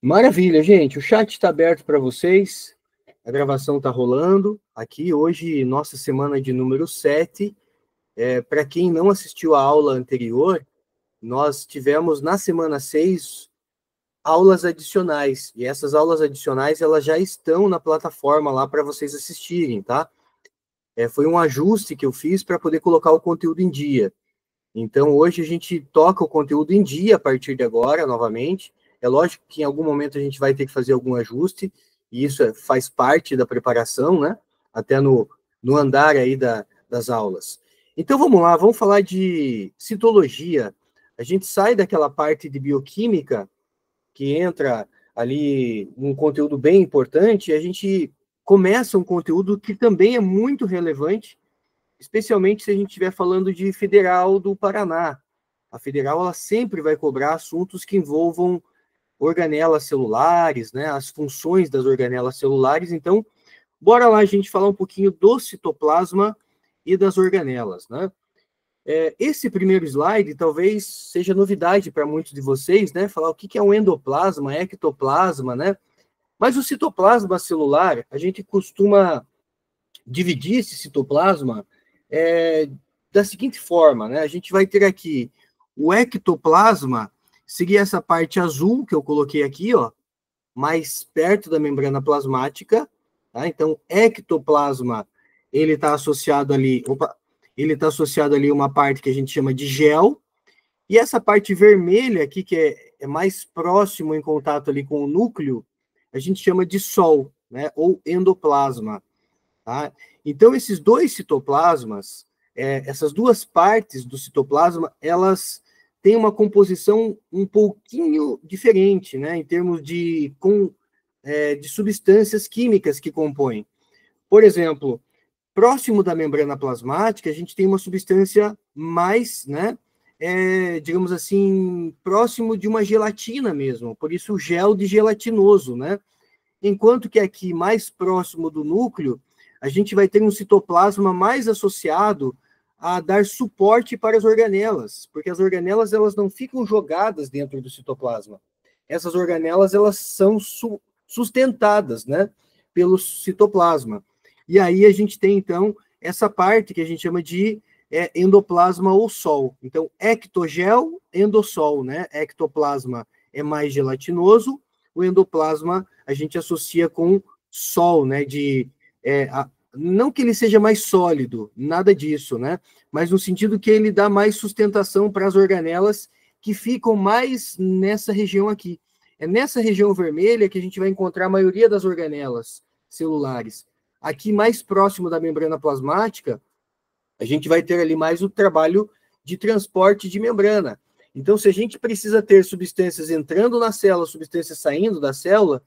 Maravilha, gente. O chat está aberto para vocês. A gravação está rolando. Aqui hoje, nossa semana de número 7. Para quem não assistiu a aula anterior, nós tivemos na semana 6 aulas adicionais. E essas aulas adicionais elas já estão na plataforma lá para vocês assistirem, tá? Foi um ajuste que eu fiz para poder colocar o conteúdo em dia. Então, hoje a gente toca o conteúdo em dia a partir de agora, novamente. É lógico que em algum momento a gente vai ter que fazer algum ajuste, e isso faz parte da preparação, né? Até no andar aí das aulas. Então, vamos lá, vamos falar de citologia. A gente sai daquela parte de bioquímica, que entra ali um conteúdo bem importante, e a gente começa um conteúdo que também é muito relevante, especialmente se a gente estiver falando de Federal do Paraná. A Federal ela sempre vai cobrar assuntos que envolvam organelas celulares, né, as funções das organelas celulares. Então, bora lá a gente falar um pouquinho do citoplasma e das organelas, né? Esse primeiro slide talvez seja novidade para muitos de vocês, né? Falar o que é um endoplasma, ectoplasma, né? Mas o citoplasma celular, a gente costuma dividir esse citoplasma da seguinte forma, né? A gente vai ter aqui o ectoplasma, seria essa parte azul que eu coloquei aqui, ó, mais perto da membrana plasmática, tá? Então, ectoplasma, ele está associado ali, ele está associado ali a uma parte que a gente chama de gel, e essa parte vermelha aqui, que é mais próximo em contato ali com o núcleo, a gente chama de sol, né? Ou endoplasma. Tá? Então, esses dois citoplasmas, essas duas partes do citoplasma, elas têm uma composição um pouquinho diferente, né, em termos de substâncias químicas que compõem. Por exemplo, próximo da membrana plasmática, a gente tem uma substância mais, né, digamos assim, próximo de uma gelatina mesmo, por isso o gel de gelatinoso, né? Enquanto que aqui, mais próximo do núcleo, a gente vai ter um citoplasma mais associado a dar suporte para as organelas, porque as organelas elas não ficam jogadas dentro do citoplasma. Essas organelas elas são sustentadas, né, pelo citoplasma. E aí a gente tem, então, essa parte que a gente chama de endoplasma ou sol. Então, ectogel, endossol, né? Ectoplasma é mais gelatinoso, o endoplasma a gente associa com sol, né? Não que ele seja mais sólido, nada disso, né? Mas no sentido que ele dá mais sustentação para as organelas que ficam mais nessa região aqui. É nessa região vermelha que a gente vai encontrar a maioria das organelas celulares. Aqui, mais próximo da membrana plasmática, a gente vai ter ali mais o trabalho de transporte de membrana. Então, se a gente precisa ter substâncias entrando na célula, substâncias saindo da célula,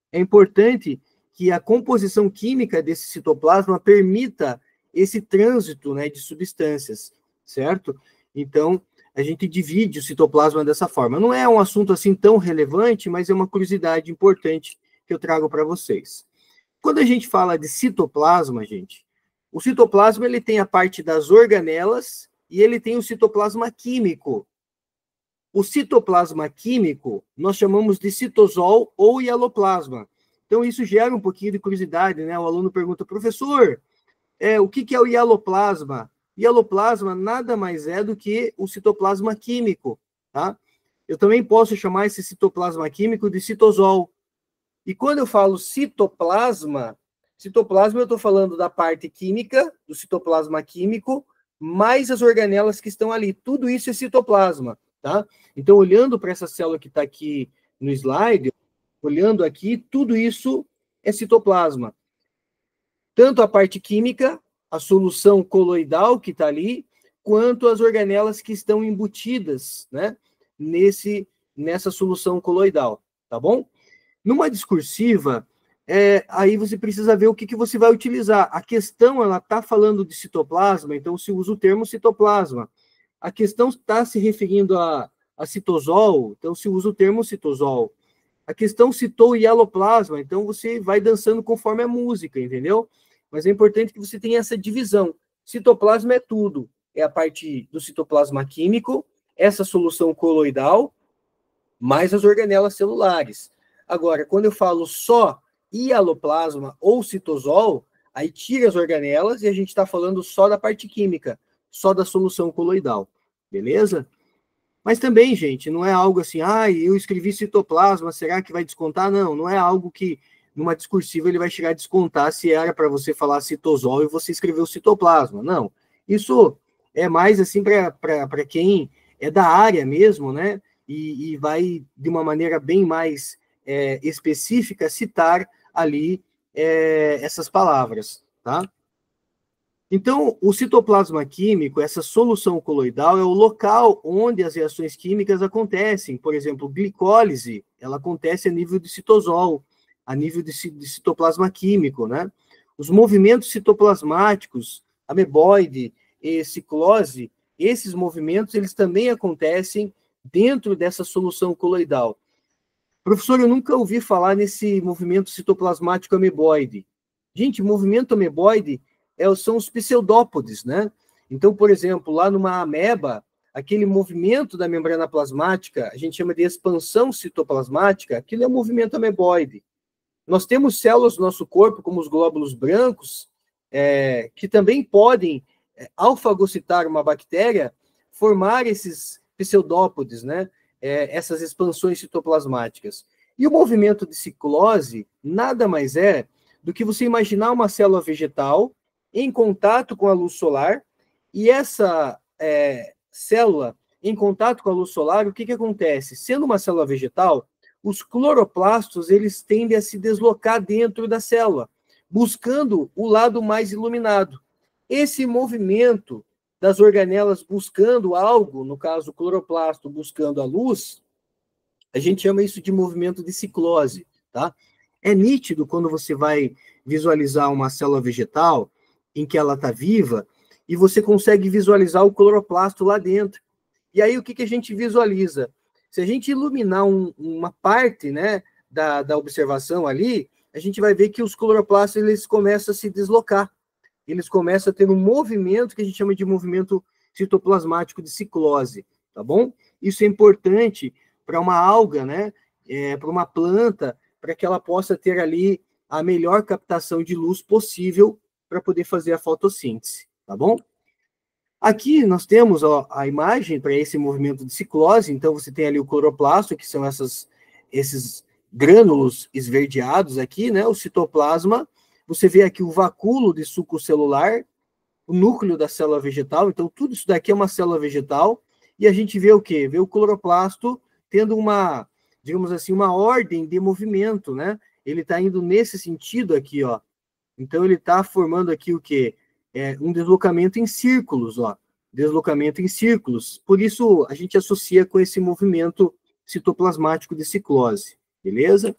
é importante que a composição química desse citoplasma permita esse trânsito, né, de substâncias, certo? Então, a gente divide o citoplasma dessa forma. Não é um assunto assim tão relevante, mas é uma curiosidade importante que eu trago para vocês. Quando a gente fala de citoplasma, gente, o citoplasma ele tem a parte das organelas e ele tem o citoplasma químico. O citoplasma químico nós chamamos de citosol ou hialoplasma. Então isso gera um pouquinho de curiosidade, né? O aluno pergunta, professor, o que é o hialoplasma? Hialoplasma nada mais é do que o citoplasma químico, tá? Eu também posso chamar esse citoplasma químico de citosol. E quando eu falo citoplasma eu estou falando da parte química, do citoplasma químico, mais as organelas que estão ali. Tudo isso é citoplasma, tá? Então, olhando para essa célula que está aqui no slide, olhando aqui, tudo isso é citoplasma. Tanto a parte química, a solução coloidal que está ali, quanto as organelas que estão embutidas, né, nessa solução coloidal, tá bom? Numa discursiva, aí você precisa ver o que você vai utilizar. A questão, ela está falando de citoplasma, então se usa o termo citoplasma. A questão está se referindo a citosol, então se usa o termo citosol. A questão citou hialoplasma, então você vai dançando conforme a música, entendeu? Mas é importante que você tenha essa divisão. Citoplasma é tudo. É a parte do citoplasma químico, essa solução coloidal, mais as organelas celulares. Agora, quando eu falo só hialoplasma ou citosol, aí tira as organelas e a gente está falando só da parte química, só da solução coloidal, beleza? Mas também, gente, não é algo assim, eu escrevi citoplasma, será que vai descontar? Não, não é algo que numa discursiva ele vai chegar a descontar se era para você falar citosol e você escreveu citoplasma. Não, isso é mais assim para quem é da área mesmo, né? E vai, de uma maneira bem mais específica, citar ali essas palavras, tá? Então, o citoplasma químico, essa solução coloidal, é o local onde as reações químicas acontecem. Por exemplo, glicólise, ela acontece a nível de citosol, a nível de citoplasma químico, né? Os movimentos citoplasmáticos, ameboide e ciclose, esses movimentos, eles também acontecem dentro dessa solução coloidal. Professor, eu nunca ouvi falar nesse movimento citoplasmático ameboide. Gente, movimento ameboide são os pseudópodes, né? Então, por exemplo, lá numa ameba, aquele movimento da membrana plasmática, a gente chama de expansão citoplasmática, aquilo é um movimento ameboide. Nós temos células no nosso corpo, como os glóbulos brancos, que também podem, ao fagocitar uma bactéria, formar esses pseudópodes, né? Essas expansões citoplasmáticas. E o movimento de ciclose nada mais é do que você imaginar uma célula vegetal em contato com a luz solar, e essa célula em contato com a luz solar, o que acontece? Sendo uma célula vegetal, os cloroplastos eles tendem a se deslocar dentro da célula, buscando o lado mais iluminado. Esse movimento das organelas buscando algo, no caso o cloroplasto buscando a luz, a gente chama isso de movimento de ciclose, tá? É nítido quando você vai visualizar uma célula vegetal em que ela está viva e você consegue visualizar o cloroplasto lá dentro. E aí o que a gente visualiza? Se a gente iluminar uma parte, né, da observação ali, a gente vai ver que os cloroplastos eles começam a se deslocar. Eles começam a ter um movimento que a gente chama de movimento citoplasmático de ciclose, tá bom? Isso é importante para uma alga, né, para uma planta, para que ela possa ter ali a melhor captação de luz possível para poder fazer a fotossíntese, tá bom? Aqui nós temos a imagem para esse movimento de ciclose, então você tem ali o cloroplasto, que são esses grânulos esverdeados aqui, né, o citoplasma, você vê aqui o vacúolo de suco celular, o núcleo da célula vegetal, então tudo isso daqui é uma célula vegetal, e a gente vê o quê? Vê o cloroplasto tendo uma, digamos assim, uma ordem de movimento, né? Ele está indo nesse sentido aqui, ó. Então ele está formando aqui o quê? Um deslocamento em círculos, ó. Deslocamento em círculos. Por isso a gente associa com esse movimento citoplasmático de ciclose, beleza?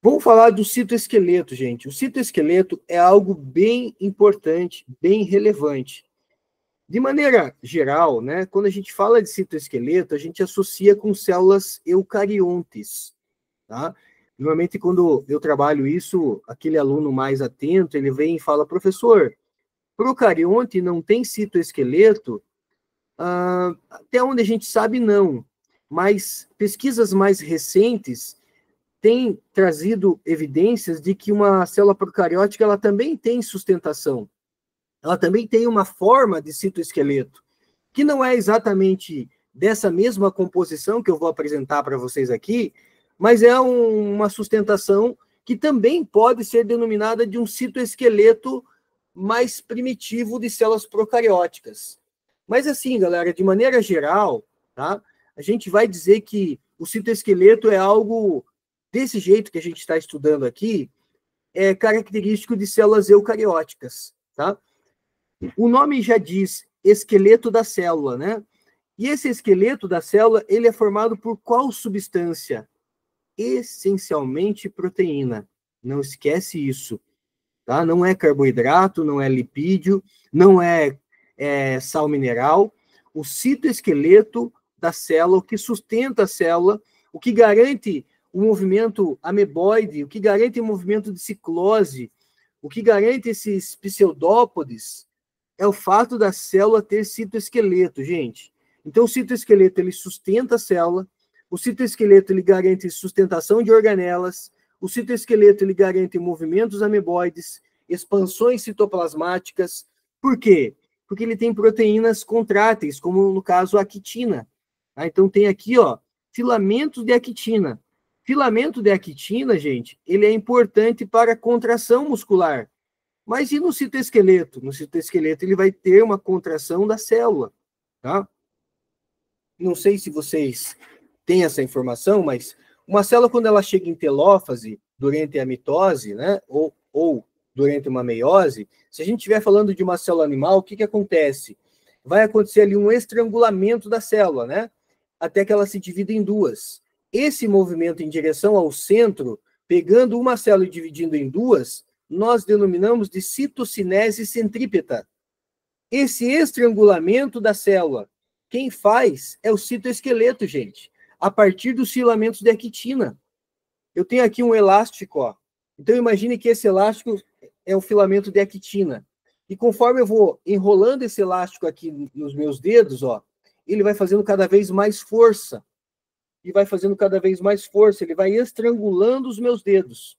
Vamos falar do citoesqueleto, gente. O citoesqueleto é algo bem importante, bem relevante. De maneira geral, né, quando a gente fala de citoesqueleto, a gente associa com células eucariontes, tá? Normalmente, quando eu trabalho isso, aquele aluno mais atento, ele vem e fala, professor, procarionte não tem citoesqueleto? Até onde a gente sabe, não. Mas pesquisas mais recentes têm trazido evidências de que uma célula procariótica ela também tem sustentação. Ela também tem uma forma de citoesqueleto, que não é exatamente dessa mesma composição que eu vou apresentar para vocês aqui, mas é uma sustentação que também pode ser denominada de um citoesqueleto mais primitivo de células procarióticas. Mas assim, galera, de maneira geral, tá? A gente vai dizer que o citoesqueleto é algo desse jeito que a gente está estudando aqui, é característico de células eucarióticas, tá? O nome já diz esqueleto da célula, né? E esse esqueleto da célula, ele é formado por qual substância? Essencialmente proteína. Não esquece isso, tá? Não é carboidrato, não é lipídio, não é sal mineral. O citoesqueleto da célula, o que sustenta a célula, o que garante o movimento ameboide, o que garante o movimento de ciclose, o que garante esses pseudópodes, é o fato da célula ter citoesqueleto, gente. Então, o citoesqueleto, ele sustenta a célula, O citoesqueleto ele garante sustentação de organelas, o citoesqueleto ele garante movimentos ameboides, expansões citoplasmáticas. Por quê? Porque ele tem proteínas contráteis, como no caso a actina. Tá? Então tem aqui, ó, filamentos de actina. Filamento de actina, gente, ele é importante para a contração muscular. Mas e no citoesqueleto? No citoesqueleto ele vai ter uma contração da célula, tá? Não sei se vocês têm essa informação, mas uma célula, quando ela chega em telófase, durante a mitose, né, ou durante uma meiose, se a gente estiver falando de uma célula animal, o que que acontece? Vai acontecer ali um estrangulamento da célula, né, até que ela se divida em duas. Esse movimento em direção ao centro, pegando uma célula e dividindo em duas, nós denominamos de citocinese centrípeta. Esse estrangulamento da célula, quem faz é o citoesqueleto, gente, a partir dos filamentos de actina. Eu tenho aqui um elástico, ó. Então imagine que esse elástico é um filamento de actina. E conforme eu vou enrolando esse elástico aqui nos meus dedos, ó, ele vai fazendo cada vez mais força. E vai fazendo cada vez mais força, ele vai estrangulando os meus dedos.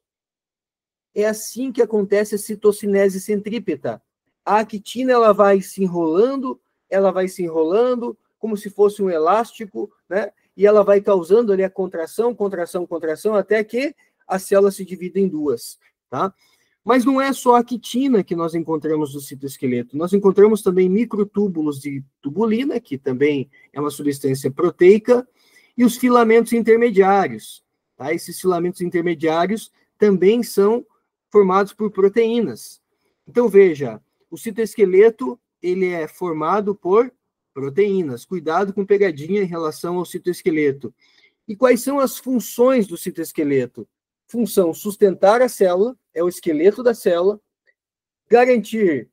É assim que acontece a citocinese centrípeta. A actina ela vai se enrolando, como se fosse um elástico, né? E ela vai causando ali a contração, contração, contração, até que a célula se divide em duas, tá? Mas não é só a actina que nós encontramos no citoesqueleto. Nós encontramos também microtúbulos de tubulina, que também é uma substância proteica, e os filamentos intermediários, tá? Esses filamentos intermediários também são formados por proteínas. Então, veja, o citoesqueleto, ele é formado por proteínas. Cuidado com pegadinha em relação ao citoesqueleto. E quais são as funções do citoesqueleto? Função sustentar a célula, é o esqueleto da célula, garantir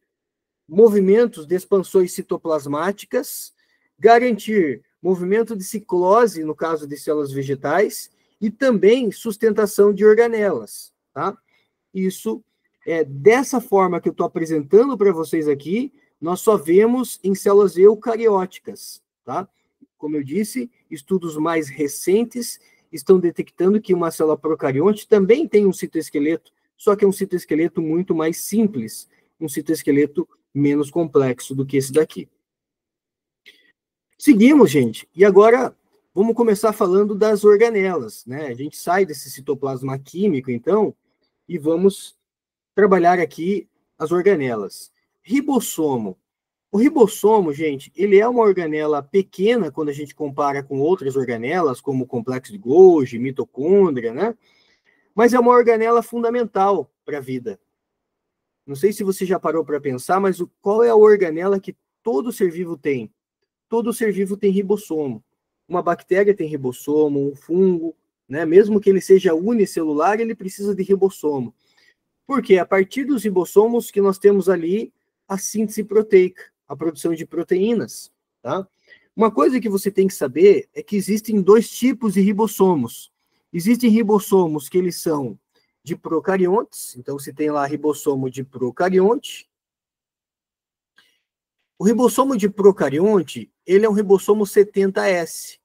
movimentos de expansões citoplasmáticas, garantir movimento de ciclose, no caso de células vegetais, e também sustentação de organelas, tá? Isso é dessa forma que eu estou apresentando para vocês aqui, nós só vemos em células eucarióticas, tá? Como eu disse, estudos mais recentes estão detectando que uma célula procarionte também tem um citoesqueleto, só que é um citoesqueleto muito mais simples, um citoesqueleto menos complexo do que esse daqui. Seguimos, gente, e agora vamos começar falando das organelas, né? A gente sai desse citoplasma químico, então, e vamos trabalhar aqui as organelas. Ribossomo. O ribossomo, gente, ele é uma organela pequena quando a gente compara com outras organelas, como o complexo de Golgi, mitocôndria, né? Mas é uma organela fundamental para a vida. Não sei se você já parou para pensar, mas qual é a organela que todo ser vivo tem? Todo ser vivo tem ribossomo. Uma bactéria tem ribossomo, um fungo, né? Mesmo que ele seja unicelular, ele precisa de ribossomo. Porque a partir dos ribossomos que nós temos ali a síntese proteica, a produção de proteínas, tá? Uma coisa que você tem que saber é que existem dois tipos de ribossomos. Existem ribossomos que eles são de procariontes, então você tem lá ribossomo de procarionte. O ribossomo de procarionte, ele é um ribossomo 70S.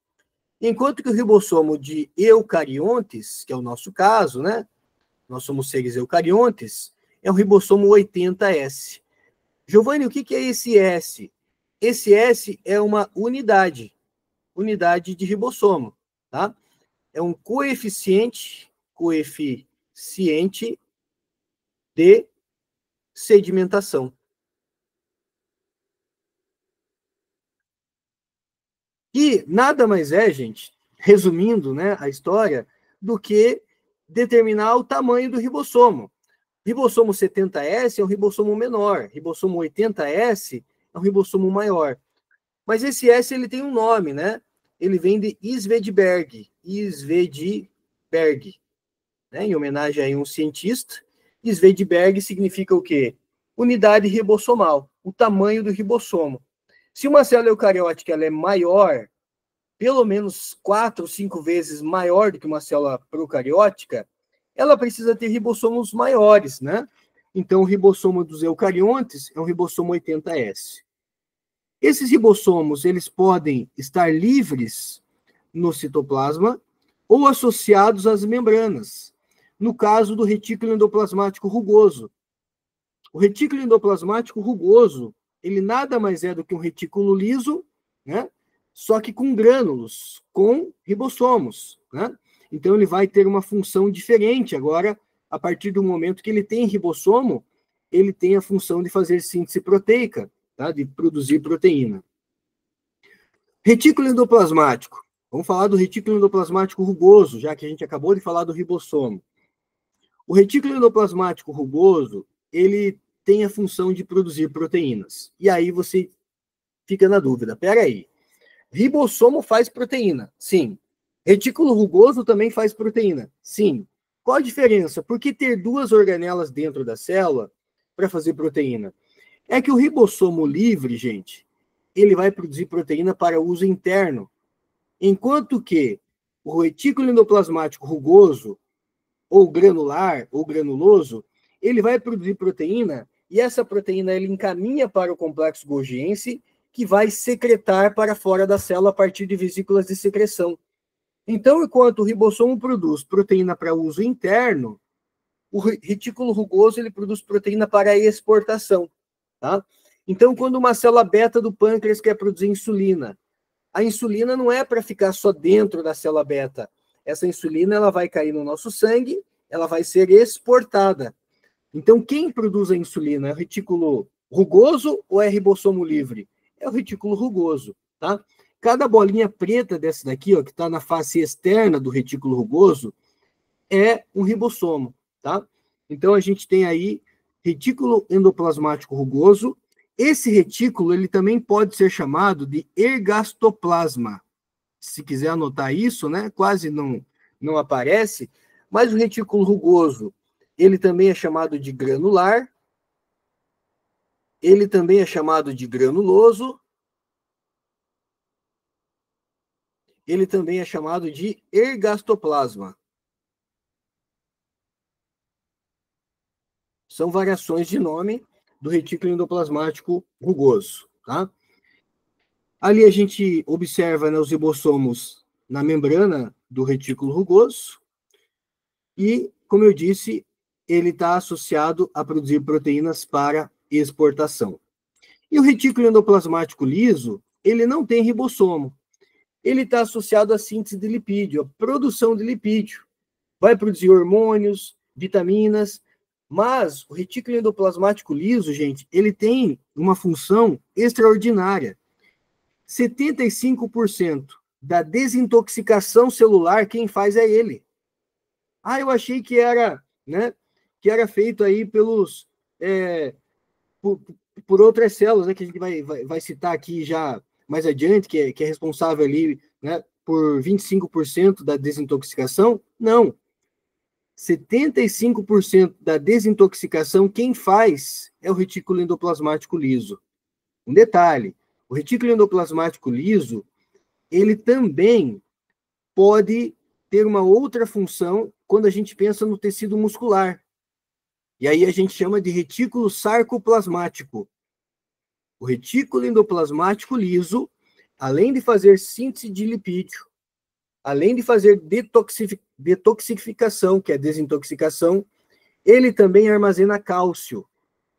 Enquanto que o ribossomo de eucariontes, que é o nosso caso, né? Nós somos seres eucariontes, é um ribossomo 80S. Giovanni, o que é esse S? Esse S é uma unidade de ribossomo, tá? É um coeficiente de sedimentação. E nada mais é, gente, resumindo, né, a história, do que determinar o tamanho do ribossomo. Ribossomo 70S é um ribossomo menor, ribossomo 80S é um ribossomo maior. Mas esse S ele tem um nome, né? Ele vem de Svedberg, né? Em homenagem a um cientista. Svedberg significa o quê? Unidade ribossomal, o tamanho do ribossomo. Se uma célula eucariótica ela é maior, pelo menos 4 ou 5 vezes maior do que uma célula procariótica, ela precisa ter ribossomos maiores, né? Então, o ribossomo dos eucariontes é um ribossomo 80S. Esses ribossomos, eles podem estar livres no citoplasma ou associados às membranas, no caso do retículo endoplasmático rugoso. O retículo endoplasmático rugoso, ele nada mais é do que um retículo liso, né? Só que com grânulos, com ribossomos, né? Então, ele vai ter uma função diferente agora, a partir do momento que ele tem ribossomo, ele tem a função de fazer síntese proteica, tá? De produzir proteína. Retículo endoplasmático. Vamos falar do retículo endoplasmático rugoso, já que a gente acabou de falar do ribossomo. O retículo endoplasmático rugoso, ele tem a função de produzir proteínas. E aí você fica na dúvida, peraí, ribossomo faz proteína? Sim. Retículo rugoso também faz proteína? Sim. Qual a diferença? Por que ter duas organelas dentro da célula para fazer proteína? É que o ribossomo livre, gente, ele vai produzir proteína para uso interno, enquanto que o retículo endoplasmático rugoso, ou granular, ou granuloso, ele vai produzir proteína, e essa proteína ele encaminha para o complexo golgiense, que vai secretar para fora da célula a partir de vesículas de secreção. Então, enquanto o ribossomo produz proteína para uso interno, o retículo rugoso ele produz proteína para exportação, tá? Então, quando uma célula beta do pâncreas quer produzir insulina, a insulina não é para ficar só dentro da célula beta. Essa insulina ela vai cair no nosso sangue, ela vai ser exportada. Então, quem produz a insulina é o retículo rugoso ou é ribossomo livre? É o retículo rugoso, tá? Cada bolinha preta dessa daqui, ó, que está na face externa do retículo rugoso, é um ribossomo, tá? Então, a gente tem aí retículo endoplasmático rugoso. Esse retículo, ele também pode ser chamado de ergastoplasma. Se quiser anotar isso, né? Quase não aparece, mas o retículo rugoso, ele também é chamado de granular, ele também é chamado de granuloso, ele também é chamado de ergastoplasma. São variações de nome do retículo endoplasmático rugoso, tá? Ali a gente observa, né, os ribossomos na membrana do retículo rugoso e, como eu disse, ele está associado a produzir proteínas para exportação. E o retículo endoplasmático liso, ele não tem ribossomo. Ele está associado à síntese de lipídio, à produção de lipídio. Vai produzir hormônios, vitaminas, mas o retículo endoplasmático liso, gente, ele tem uma função extraordinária. 75% da desintoxicação celular, quem faz é ele. Ah, eu achei que era, né, que era feito aí pelos, por outras células, né, que a gente vai citar aqui já mais adiante, que é responsável ali, né, por 25% da desintoxicação. Não. 75% da desintoxicação, quem faz é o retículo endoplasmático liso. Um detalhe, o retículo endoplasmático liso, ele também pode ter uma outra função quando a gente pensa no tecido muscular. E aí a gente chama de retículo sarcoplasmático. O retículo endoplasmático liso, além de fazer síntese de lipídio, além de fazer detoxificação, que é desintoxicação, ele também armazena cálcio.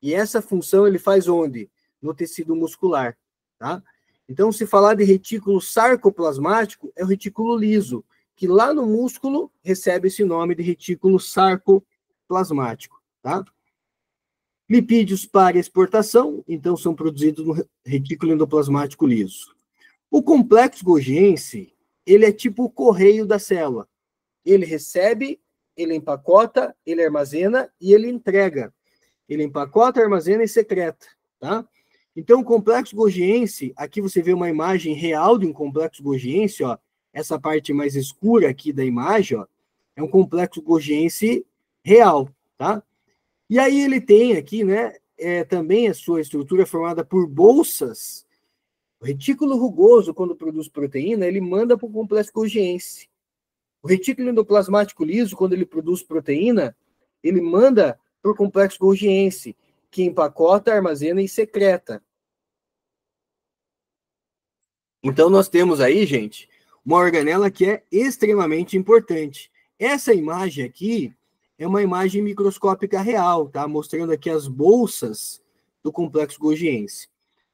E essa função ele faz onde? No tecido muscular, tá? Então, se falar de retículo sarcoplasmático, é o retículo liso, que lá no músculo recebe esse nome de retículo sarcoplasmático, tá? Lipídios para exportação, então, são produzidos no retículo endoplasmático liso. O complexo golgiense, ele é tipo o correio da célula. Ele recebe, ele empacota, ele armazena e ele entrega. Ele empacota, armazena e secreta, tá? Então, o complexo golgiense, aqui você vê uma imagem real de um complexo golgiense, ó. Essa parte mais escura aqui da imagem, ó, é um complexo golgiense real, tá? E aí ele tem aqui, né, também a sua estrutura é formada por bolsas. O retículo rugoso, quando produz proteína, ele manda para o complexo golgiense. O retículo endoplasmático liso, quando ele produz proteína, ele manda para o complexo golgiense, que empacota, armazena e secreta. Então, nós temos aí, gente, uma organela que é extremamente importante. Essa imagem aqui é uma imagem microscópica real, tá? Mostrando aqui as bolsas do complexo golgiense.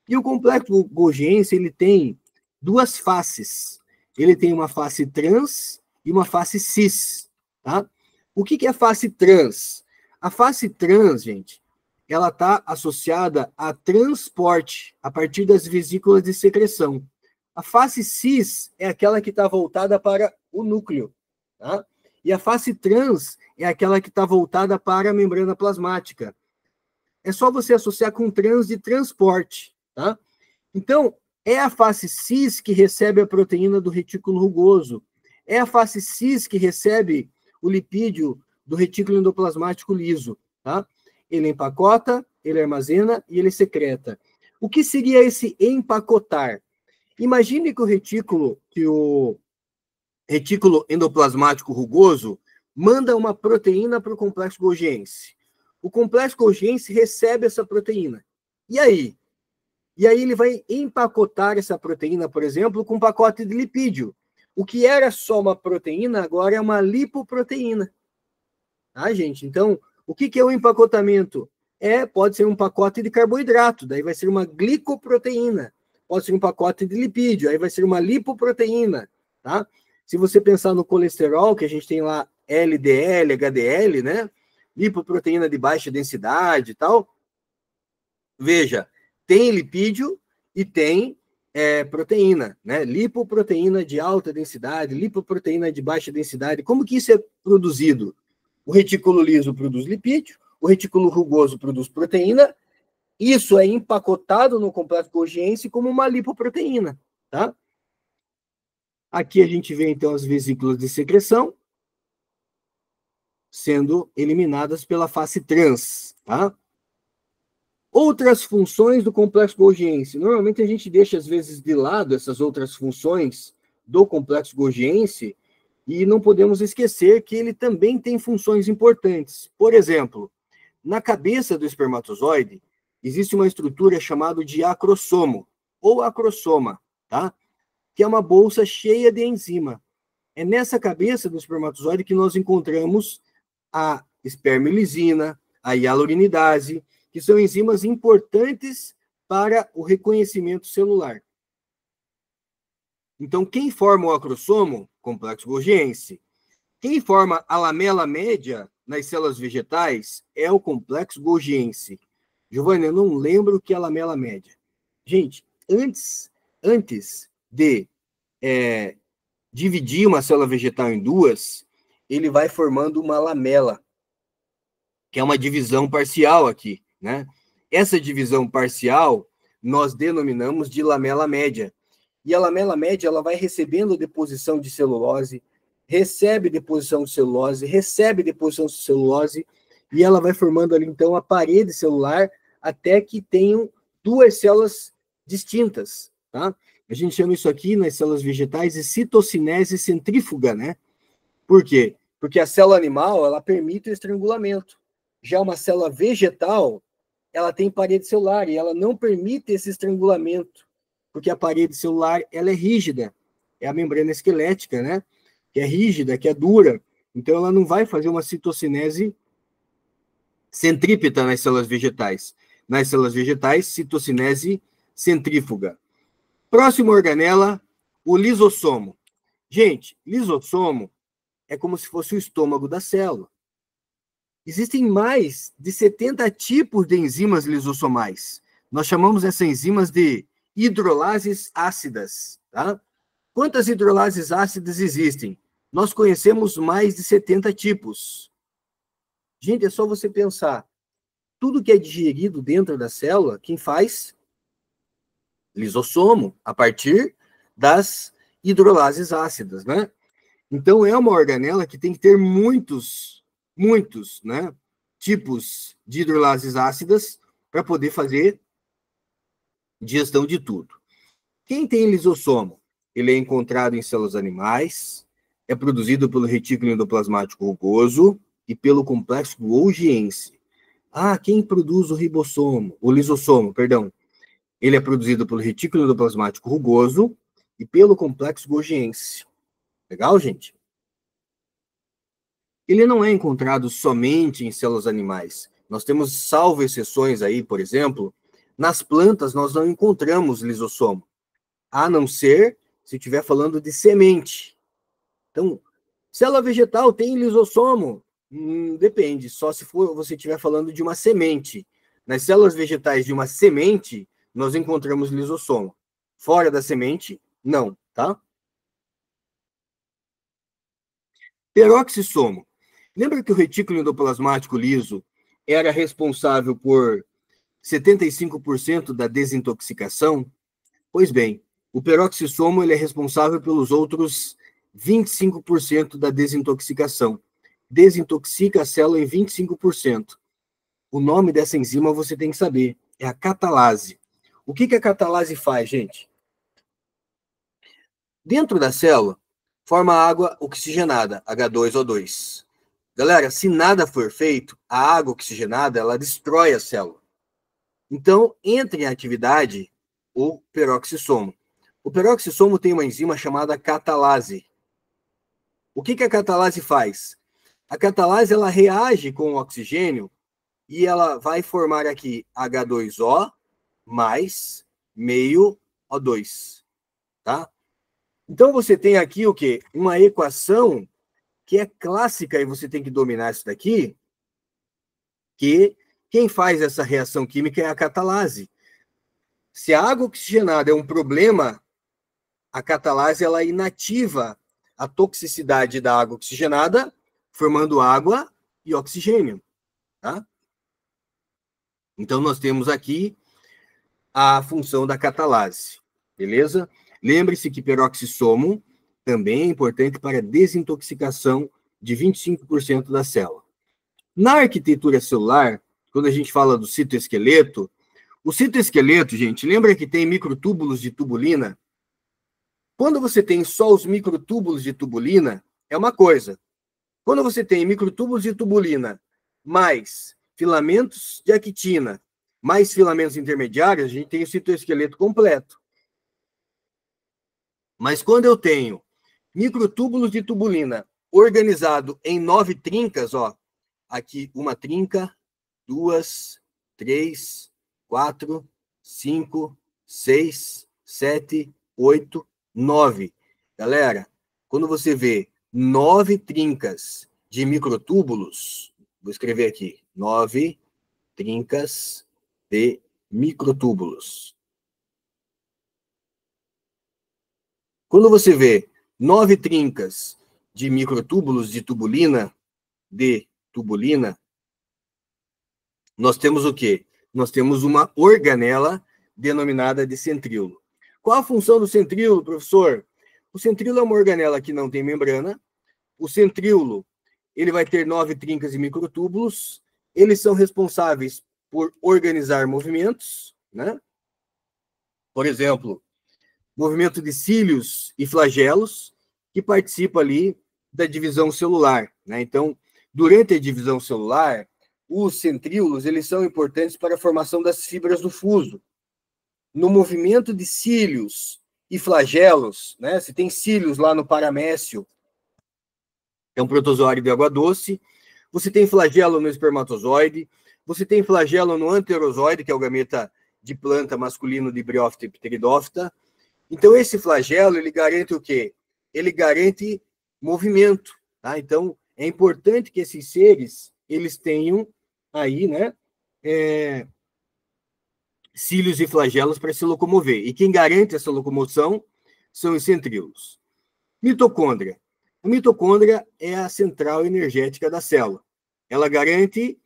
E o complexo golgiense, ele tem duas faces. Ele tem uma face trans e uma face cis, tá? O que é a face trans? A face trans, gente, ela está associada a transporte a partir das vesículas de secreção. A face cis é aquela que está voltada para o núcleo, tá? E a face trans é aquela que está voltada para a membrana plasmática. É só você associar com trans de transporte, tá? Então, é a face cis que recebe a proteína do retículo rugoso. É a face cis que recebe o lipídio do retículo endoplasmático liso, tá? Ele empacota, ele armazena e ele secreta. O que seria esse empacotar? Imagine que o retículo endoplasmático rugoso manda uma proteína para o complexo golgiense. O complexo golgiense recebe essa proteína. E aí? E aí ele vai empacotar essa proteína, por exemplo, com um pacote de lipídio. O que era só uma proteína, agora é uma lipoproteína. Tá, gente? Então, o que é o empacotamento? Pode ser um pacote de carboidrato, daí vai ser uma glicoproteína. Pode ser um pacote de lipídio, aí vai ser uma lipoproteína, tá? Se você pensar no colesterol, que a gente tem lá LDL, HDL, né? Lipoproteína de baixa densidade e tal. Veja, tem lipídio e tem proteína, né? Lipoproteína de alta densidade, lipoproteína de baixa densidade. Como que isso é produzido? O retículo liso produz lipídio, o retículo rugoso produz proteína. Isso é empacotado no complexo golgiense como uma lipoproteína, tá? Aqui a gente vê, então, as vesículas de secreção sendo eliminadas pela face trans, tá? Outras funções do complexo golgiense. Normalmente a gente deixa, às vezes, de lado essas outras funções do complexo golgiense e não podemos esquecer que ele também tem funções importantes. Por exemplo, na cabeça do espermatozoide existe uma estrutura chamada de acrossomo, ou acrossoma, tá? Que é uma bolsa cheia de enzima. É nessa cabeça do espermatozoide que nós encontramos a espermelisina, a hialuronidase, que são enzimas importantes para o reconhecimento celular. Então, quem forma o acrossomo? Complexo golgiense. Quem forma a lamela média nas células vegetais é o complexo golgiense. Giovanni, eu não lembro o que é a lamela média. Gente, antes de dividir uma célula vegetal em duas, ele vai formando uma lamela, que é uma divisão parcial aqui, né? Essa divisão parcial nós denominamos de lamela média. E a lamela média ela vai recebendo deposição de celulose, recebe deposição de celulose, recebe deposição de celulose, e ela vai formando ali, então, a parede celular até que tenham duas células distintas, tá? A gente chama isso aqui, nas células vegetais, de citocinese centrífuga, né? Por quê? Porque a célula animal, ela permite o estrangulamento. Já uma célula vegetal, ela tem parede celular e ela não permite esse estrangulamento, porque a parede celular, ela é rígida, é a membrana esquelética, né? Que é rígida, que é dura. Então, ela não vai fazer uma citocinese centrípeta nas células vegetais. Nas células vegetais, citocinese centrífuga. Próxima organela, o lisossomo. Gente, lisossomo é como se fosse o estômago da célula. Existem mais de 70 tipos de enzimas lisossomais. Nós chamamos essas enzimas de hidrolases ácidas, tá? Quantas hidrolases ácidas existem? Nós conhecemos mais de 70 tipos. Gente, é só você pensar. Tudo que é digerido dentro da célula, quem faz? Lisossomo, a partir das hidrolases ácidas, né? Então, é uma organela que tem que ter muitos, né, tipos de hidrolases ácidas para poder fazer digestão de tudo. Quem tem lisossomo? Ele é encontrado em células animais, é produzido pelo retículo endoplasmático rugoso e pelo complexo golgiense. Quem produz o lisossomo, perdão? Ele é produzido pelo retículo endoplasmático rugoso e pelo complexo Golgiense. Legal, gente? Ele não é encontrado somente em células animais. Nós temos salvo exceções aí, por exemplo, nas plantas nós não encontramos lisossomo, a não ser se estiver falando de semente. Então, célula vegetal tem lisossomo? Depende, só se for você estiver falando de uma semente. Nas células vegetais de uma semente, nós encontramos lisossomo. Fora da semente, não, tá? Peroxissomo. Lembra que o retículo endoplasmático liso era responsável por 75% da desintoxicação? Pois bem, o peroxissomo ele é responsável pelos outros 25% da desintoxicação. Desintoxica a célula em 25%. O nome dessa enzima você tem que saber, é a catalase. O que a catalase faz, gente? Dentro da célula, forma água oxigenada, H2O2. Galera, se nada for feito, a água oxigenada, ela destrói a célula. Então, entra em atividade o peroxissomo. O peroxissomo tem uma enzima chamada catalase. O que a catalase faz? A catalase, ela reage com o oxigênio e ela vai formar aqui H2O mais meio O2, tá? Então, você tem aqui o quê? Uma equação que é clássica e você tem que dominar isso daqui, que quem faz essa reação química é a catalase. Se a água oxigenada é um problema, a catalase ela inativa a toxicidade da água oxigenada, formando água e oxigênio, tá? Então, nós temos aqui a função da catalase, beleza? Lembre-se que peroxissomo também é importante para a desintoxicação de 25% da célula. Na arquitetura celular, quando a gente fala do citoesqueleto, o citoesqueleto, gente, lembra que tem microtúbulos de tubulina? Quando você tem só os microtúbulos de tubulina, é uma coisa. Quando você tem microtúbulos de tubulina mais filamentos de actina, mais filamentos intermediários, a gente tem o citoesqueleto completo. Mas quando eu tenho microtúbulos de tubulina organizado em 9 trincas, ó, aqui uma trinca, 2, 3, 4, 5, 6, 7, 8, 9. Galera, quando você vê 9 trincas de microtúbulos, vou escrever aqui, 9 trincas de microtúbulos. Quando você vê 9 trincas de microtúbulos de tubulina, nós temos o quê? Nós temos uma organela denominada de centríolo. Qual a função do centríolo, professor? O centríolo é uma organela que não tem membrana. O centríolo, ele vai ter 9 trincas e microtúbulos. Eles são responsáveis por organizar movimentos, né? Por exemplo, movimento de cílios e flagelos, que participa ali da divisão celular, né? Então, durante a divisão celular, os centríolos, eles são importantes para a formação das fibras do fuso. No movimento de cílios e flagelos, né? Se tem cílios lá no paramécio, é um protozoário de água doce. Você tem flagelo no espermatozoide. Você tem flagelo no anterozoide, que é o gameta de planta masculino de briófita e pteridófita. Então, esse flagelo, ele garante o quê? Ele garante movimento, tá? Então, é importante que esses seres, eles tenham aí, né, cílios e flagelos para se locomover. E quem garante essa locomoção são os centríolos. Mitocôndria. A mitocôndria é a central energética da célula. Ela garante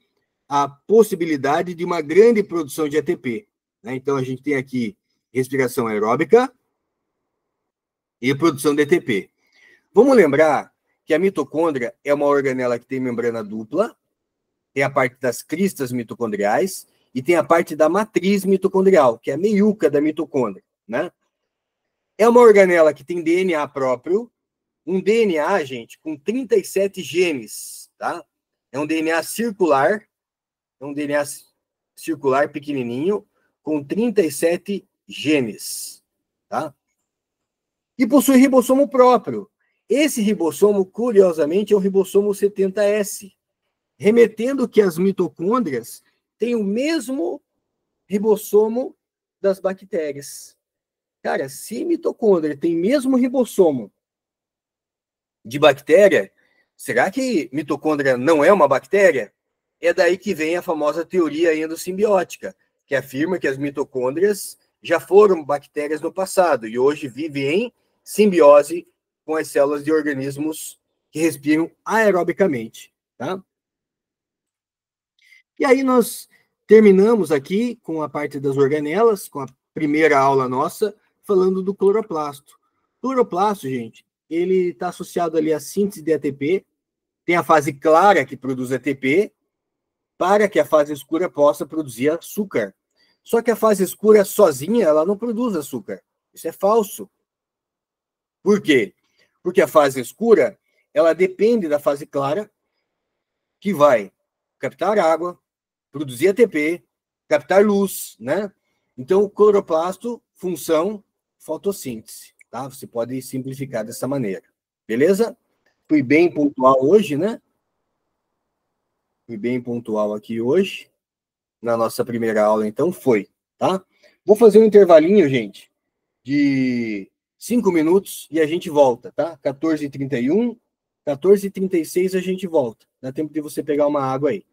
a possibilidade de uma grande produção de ATP, né? Então, a gente tem aqui respiração aeróbica e produção de ATP. Vamos lembrar que a mitocôndria é uma organela que tem membrana dupla, tem a parte das cristas mitocondriais e tem a parte da matriz mitocondrial, que é a meiuca da mitocôndria, né? É uma organela que tem DNA próprio, um DNA, gente, com 37 genes, tá? É um DNA circular, pequenininho, com 37 genes, tá? E possui ribossomo próprio. Esse ribossomo, curiosamente, é o ribossomo 70S, remetendo que as mitocôndrias têm o mesmo ribossomo das bactérias. Cara, se mitocôndria tem mesmo ribossomo de bactéria, será que mitocôndria não é uma bactéria? É daí que vem a famosa teoria endossimbiótica, que afirma que as mitocôndrias já foram bactérias no passado e hoje vivem em simbiose com as células de organismos que respiram aerobicamente, tá? E aí nós terminamos aqui com a parte das organelas, com a primeira aula nossa, falando do cloroplasto. O cloroplasto, gente, ele está associado ali à síntese de ATP, tem a fase clara que produz ATP, para que a fase escura possa produzir açúcar. Só que a fase escura sozinha, ela não produz açúcar. Isso é falso. Por quê? Porque a fase escura, ela depende da fase clara, que vai captar água, produzir ATP, captar luz, né? Então, o cloroplasto, função, fotossíntese, tá? Você pode simplificar dessa maneira. Beleza? Fui bem pontual hoje, né? Fui bem pontual aqui hoje. Na nossa primeira aula, então, foi, tá? Vou fazer um intervalinho, gente, de 5 minutos e a gente volta, tá? 14h31, 14h36 a gente volta. Dá tempo de você pegar uma água aí.